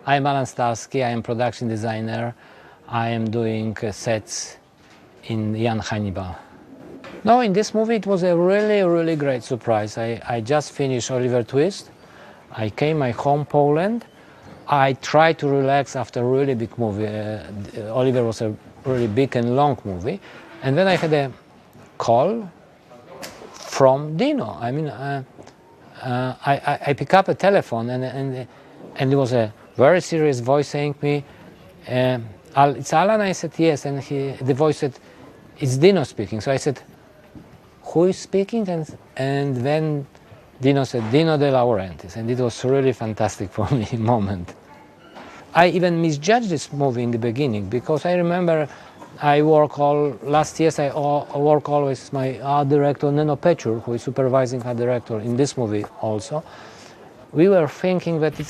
I'm Allan Starsk, I am production designer. I am doing sets in young Hannibal. No, in this movie it was a really great surprise. I just finished Oliver Twist. I came my home Poland. I tried to relax after a really big movie. Oliver was a really big and long movie. And then I had a call from Dino. I mean, I pick up a telephone and it was a very serious voice saying to me, it's Allan? I said, yes. And the voice said, it's Dino speaking. So I said, who is speaking? And then Dino said, Dino De Laurentiis. And it was really fantastic for me moment. I even misjudged this movie in the beginning because I remember last year I work always with my art director Neno Pechur, who is supervising art director in this movie also. We were thinking that it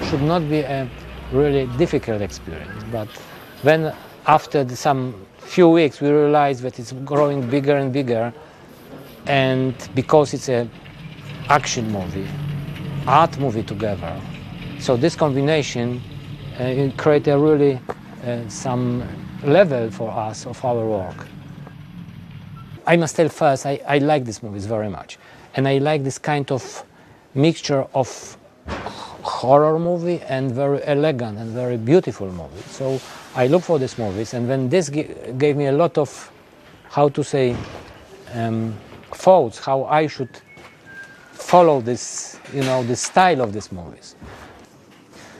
should not be a really difficult experience, but when after some few weeks we realized that it's growing bigger and bigger, and because it's an action movie, art movie together, so this combination create a really some level for us of our work. I must tell first, I like these movies very much, and I like this kind of mixture of horror movie and very elegant and very beautiful movie. So I look for these movies, and when this gave me a lot of, how to say, thoughts, how I should follow this, the style of these movies.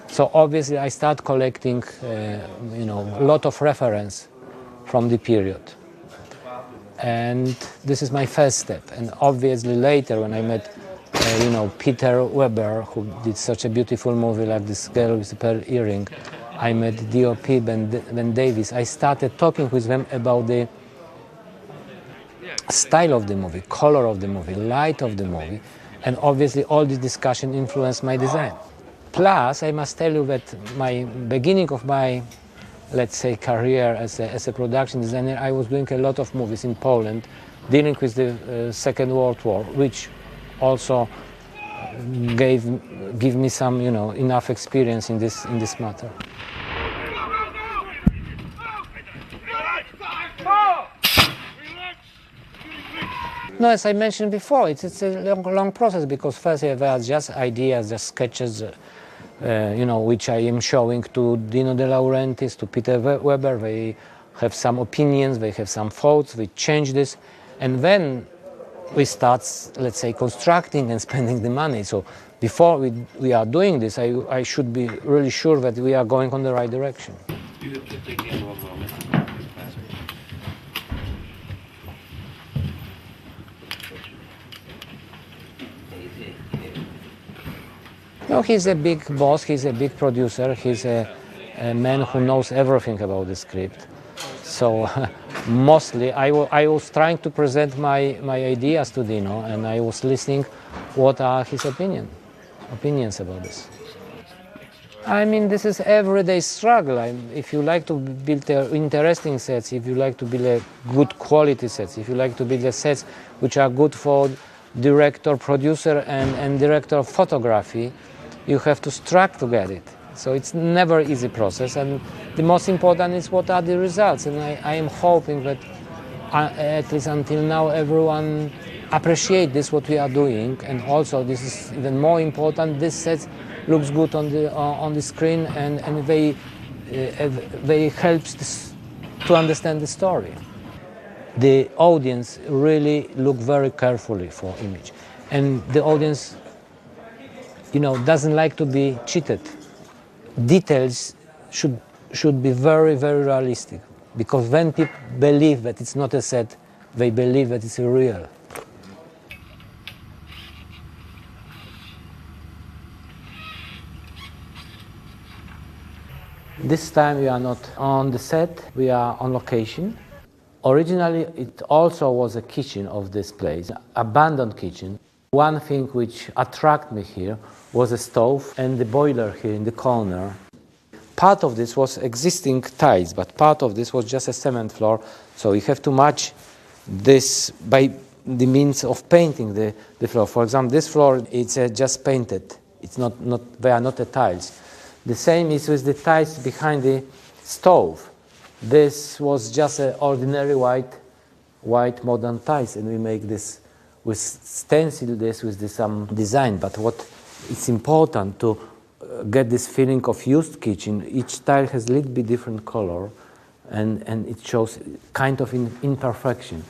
So obviously I start collecting, a lot of reference from the period. And this is my first step. And obviously later when I met, Peter Weber, who did such a beautiful movie like This Girl with the Pearl Earring, I met DOP Ben Davis. I started talking with them about the style of the movie, color of the movie, light of the movie, and obviously all this discussion influenced my design. Plus, I must tell you that my beginning of my, let's say, career as a production designer, I was doing a lot of movies in Poland, dealing with the Second World War, which also give me some, enough experience in this matter. No, as I mentioned before, it's a long process because first there are just ideas, just sketches, which I am showing to Dino De Laurentiis, to Peter Weber. They have some opinions, they have some thoughts, we change this, and then we start, let's say, constructing and spending the money. So before we are doing this, I should be really sure that we are going on the right direction. No, he's a big boss, he's a big producer, he's a man who knows everything about the script. So mostly I was trying to present my ideas to Dino, and I was listening what are his opinions about this. I mean, this is everyday struggle. If you like to build interesting sets, if you like to build a good quality sets, if you like to build sets which are good for director, producer and director of photography, you have to struggle to get it. So it's never easy process, and the most important is what are the results. And I am hoping that at least until now everyone appreciate this what we are doing, and also this is even more important. This set looks good on the screen, and they helps to understand the story. The audience really look very carefully for image, and the audience, doesn't like to be cheated. Details should be very realistic, because when people believe that it's not a set, they believe that it's real. This time we are not on the set, we are on location. Originally it also was a kitchen of this place, abandoned kitchen. One thing which attracted me here was a stove and the boiler here in the corner. Part of this was existing tiles, but part of this was just a cement floor, so you have to match this by the means of painting the floor. For example, this floor, it's just painted. It's not they are not the tiles. The same is with the tiles behind the stove. This was just an ordinary white modern tiles, and we make this with stencil this with some design. But what is important to get this feeling of used kitchen. Each tile has a little bit different color, and it shows kind of imperfection.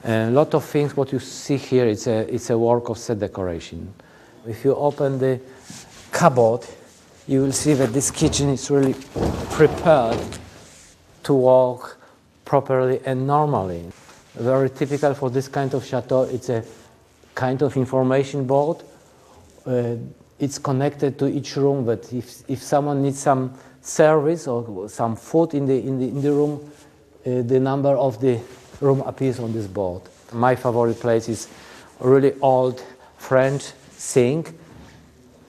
A lot of things what you see here, it's a work of set decoration. If you open the cupboard, you will see that this kitchen is really prepared to work properly and normally. Very typical for this kind of chateau, it's a kind of information board. It's connected to each room, but if someone needs some service or some food in the room, the number of the room appears on this board. My favorite place is really old French sink,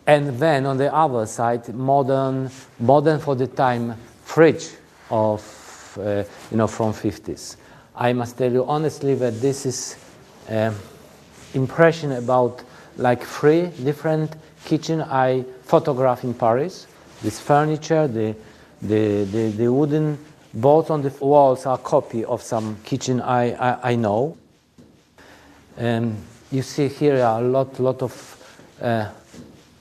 and then on the other side, modern for the time fridge of from 50s. I must tell you honestly that this is impression about like 3 different kitchen I photographed in Paris. This furniture, the wooden boards on the walls are copy of some kitchen I know. You see here a lot of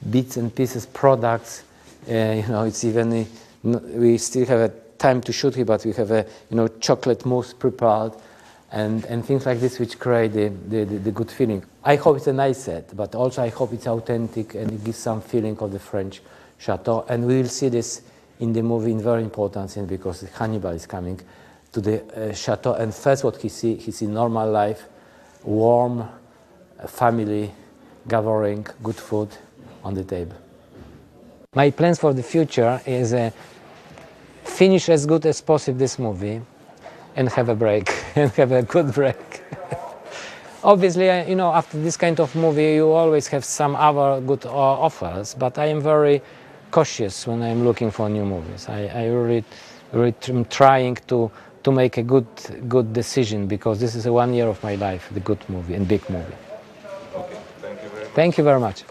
bits and pieces, products. It's even we still have a time to shoot here, but we have a chocolate mousse prepared, and things like this which create the good feeling. I hope it's a nice set, but also I hope it's authentic and it gives some feeling of the French chateau. And we will see this in the movie in very important scene, because Hannibal is coming to the chateau, and first what he see normal life, warm family gathering, good food on the table. My plans for the future is finish as good as possible this movie and have a break, and have a good break. Obviously, after this kind of movie, you always have some other good offers, but I am very cautious when I'm looking for new movies. I really am trying to make a good decision, because this is 1 year of my life, the good movie and big movie. Okay, thank you very much. Thank you very much.